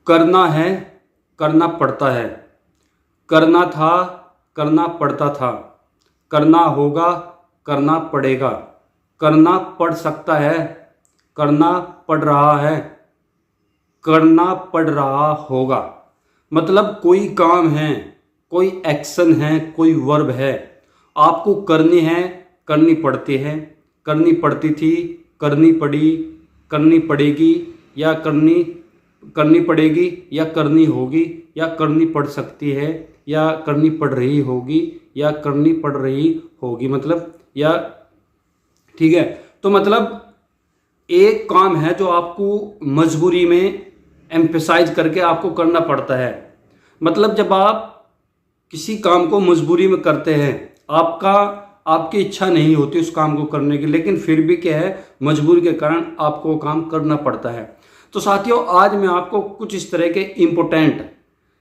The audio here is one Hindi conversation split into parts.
करना है, करना पड़ता है, करना था, करना पड़ता था, करना होगा, करना पड़ेगा, करना पड़ सकता है, करना पड़ रहा है, करना पड़ रहा होगा। मतलब कोई काम है, कोई एक्शन है, कोई वर्ब है, आपको करनी है, करनी पड़ती है, करनी पड़ती थी, करनी पड़ी, करनी पड़ेगी, या करनी करनी पड़ेगी, या करनी होगी, या करनी पड़ सकती है, या करनी पड़ रही होगी, या करनी पड़ रही होगी। मतलब या ठीक है। तो मतलब एक काम है जो आपको मजबूरी में एम्फेसाइज करके आपको करना पड़ता है। मतलब जब आप किसी काम को मजबूरी में करते हैं, आपकी इच्छा नहीं होती उस काम को करने की, लेकिन फिर भी क्या है, मजबूरी के कारण आपको काम करना पड़ता है। तो साथियों, आज मैं आपको कुछ इस तरह के इम्पोर्टेंट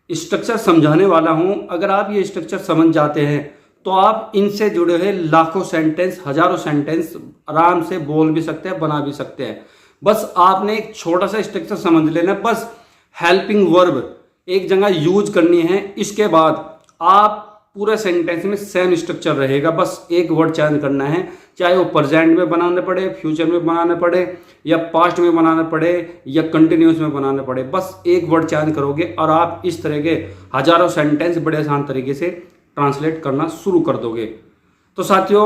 स्ट्रक्चर समझाने वाला हूं। अगर आप ये स्ट्रक्चर समझ जाते हैं तो आप इनसे जुड़े हुए लाखों सेंटेंस, हजारों सेंटेंस आराम से बोल भी सकते हैं, बना भी सकते हैं। बस आपने एक छोटा सा स्ट्रक्चर समझ लेना, बस हेल्पिंग वर्ब एक जगह यूज करनी है। इसके बाद आप पूरे सेंटेंस में सेम स्ट्रक्चर रहेगा, बस एक वर्ड चेंज करना है, चाहे वो प्रेजेंट में बनाना पड़े, फ्यूचर में बनाना पड़े, या पास्ट में बनाना पड़े, या कंटिन्यूस में बनाना पड़े। बस एक वर्ड चेंज करोगे और आप इस तरह के हजारों सेंटेंस बड़े आसान तरीके से ट्रांसलेट करना शुरू कर दोगे। तो साथियों,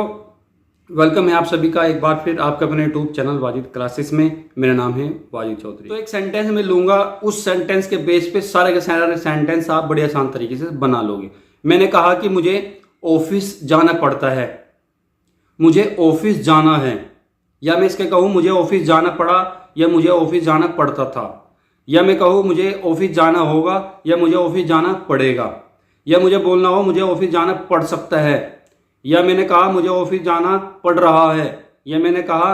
वेलकम है आप सभी का एक बार फिर आपके अपने यूट्यूब चैनल वाजिद क्लासेस में। मेरा नाम है वाजिद चौधरी। तो एक सेंटेंस में लूंगा, उस सेंटेंस के बेस पे सारे के सारे सेंटेंस आप बड़े आसान तरीके से बना लोगे। मैंने कहा कि मुझे ऑफिस जाना पड़ता है, मुझे ऑफिस जाना है, या मैं इसके कहूँ मुझे ऑफिस जाना पड़ा, या मुझे ऑफिस जाना पड़ता था, या मैं कहूँ मुझे ऑफिस जाना होगा, या मुझे ऑफिस जाना पड़ेगा, या मुझे बोलना हो मुझे ऑफिस जाना पड़ सकता है, या मैंने कहा मुझे ऑफिस जाना पड़ रहा है, या मैंने कहा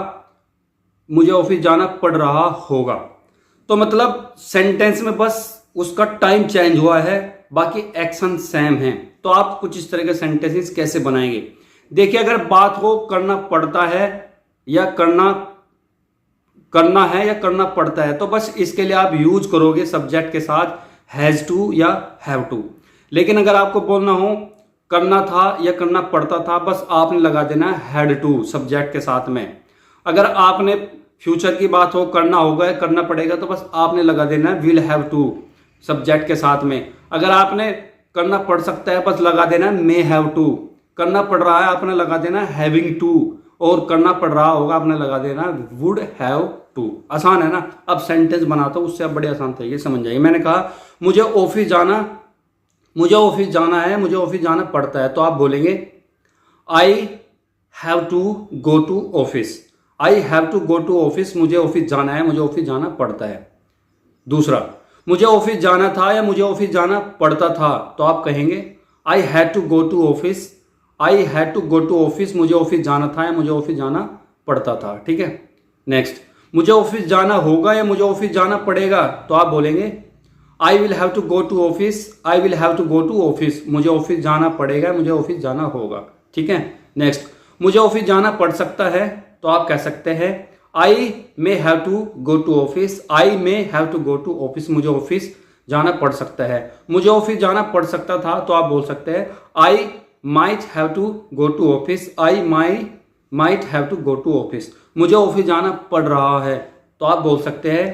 मुझे ऑफिस जाना पड़ रहा होगा। तो मतलब सेंटेंस में बस उसका टाइम चेंज हुआ है, बाकी एक्शन सेम है। तो आप कुछ इस तरह के सेंटेंसेस कैसे बनाएंगे? देखिए, अगर बात हो करना पड़ता है या करना है या करना पड़ता है, तो बस इसके लिए आप यूज करोगे सब्जेक्ट के साथ हैज टू या हैव टू। लेकिन अगर आपको बोलना हो करना था या करना पड़ता था, बस आपने लगा देना हैड टू सब्जेक्ट के साथ में। अगर आपने फ्यूचर की बात हो करना होगा या करना पड़ेगा, तो बस आपने लगा देना विल हैव टू सब्जेक्ट के साथ में। अगर आपने करना पड़ सकता है, बस लगा देना मे हैव टू। करना पड़ रहा है, आपने लगा देना हैविंग टू, और करना पड़ रहा होगा आपने लगा देना वुड हैव टू। आसान है ना? अब सेंटेंस बनाता हूं, उससे आप बड़े आसान तरीके से समझ जाएंगे। मैंने कहा मुझे ऑफिस जाना है, मुझे ऑफिस जाना पड़ता है, तो आप बोलेंगे I have to go to office. I have to go to office, मुझे ऑफिस जाना है, मुझे ऑफिस जाना पड़ता है। दूसरा, मुझे ऑफिस जाना था या मुझे ऑफिस जाना पड़ता था, तो आप कहेंगे I had to go to office. I had to go to office, मुझे ऑफिस जाना था या मुझे ऑफिस जाना पड़ता था। ठीक है। नेक्स्ट, मुझे ऑफिस जाना होगा या मुझे ऑफिस जाना पड़ेगा, तो आप बोलेंगे I will have to go to office. I will have to go to office, मुझे ऑफिस जाना पड़ेगा, मुझे ऑफिस जाना होगा। ठीक है। नेक्स्ट, मुझे ऑफिस जाना पड़ सकता है, तो आप कह सकते हैं I may have to go to office. I may have to go to office, मुझे ऑफिस जाना पड़ सकता है। मुझे ऑफिस जाना पड़ सकता था, तो आप बोल सकते हैं I might have to go to office. I might have to go to office, मुझे ऑफिस जाना पड़ रहा है, तो आप बोल सकते हैं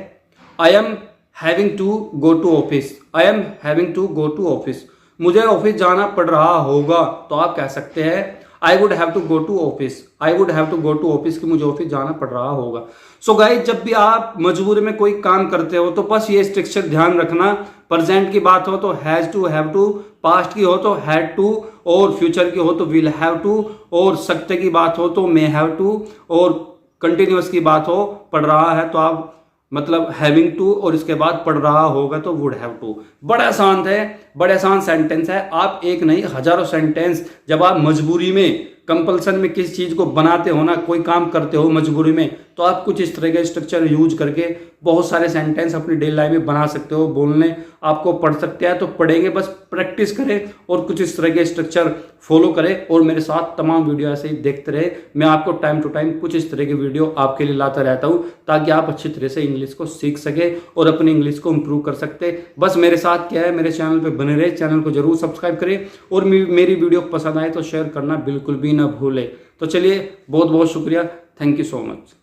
I am having to go to office. I am having to go to office, मुझे ऑफिस जाना पड़ रहा होगा, तो आप कह सकते हैं I would have to go to office. I would have to go to office, कि मुझे ऑफिस जाना पड़ रहा होगा। सो गाइस, जब भी आप मजबूरी में कोई काम करते हो, तो बस ये स्ट्रक्चर ध्यान रखना। प्रेजेंट की बात हो तो has to have to, past की हो तो हैड टू, और फ्यूचर की हो तो विल हैव टू, और सत्य की बात हो तो मे हैव टू, और कंटिन्यूअस की बात हो पढ़ रहा है तो आप मतलब हैविंग टू, और इसके बाद पढ़ रहा होगा तो वुड हैव टू। बड़ा आसान है, बड़े आसान सेंटेंस है। आप एक नहीं हजारों सेंटेंस, जब आप मजबूरी में कंपल्सन में किसी चीज को बनाते हो ना, कोई काम करते हो मजबूरी में, तो आप कुछ इस तरह के स्ट्रक्चर यूज करके बहुत सारे सेंटेंस अपनी डेली लाइफ में बना सकते हो। बोलने आपको पढ़ सकते हैं तो पढ़ेंगे, बस प्रैक्टिस करें और कुछ इस तरह के स्ट्रक्चर फॉलो करें और मेरे साथ तमाम वीडियो ऐसे ही देखते रहे। मैं आपको टाइम टू टाइम कुछ इस तरह की वीडियो आपके लिए लाता रहता हूं ताकि आप अच्छी तरह से इंग्लिश को सीख सके और अपनी इंग्लिश को इंप्रूव कर सकते। बस मेरे साथ क्या है, मेरे चैनल पे बने रहे, चैनल को जरूर सब्सक्राइब करें और मेरी वीडियो पसंद आए तो शेयर करना बिल्कुल भी ना भूलें। तो चलिए, बहुत बहुत शुक्रिया, थैंक यू सो मच।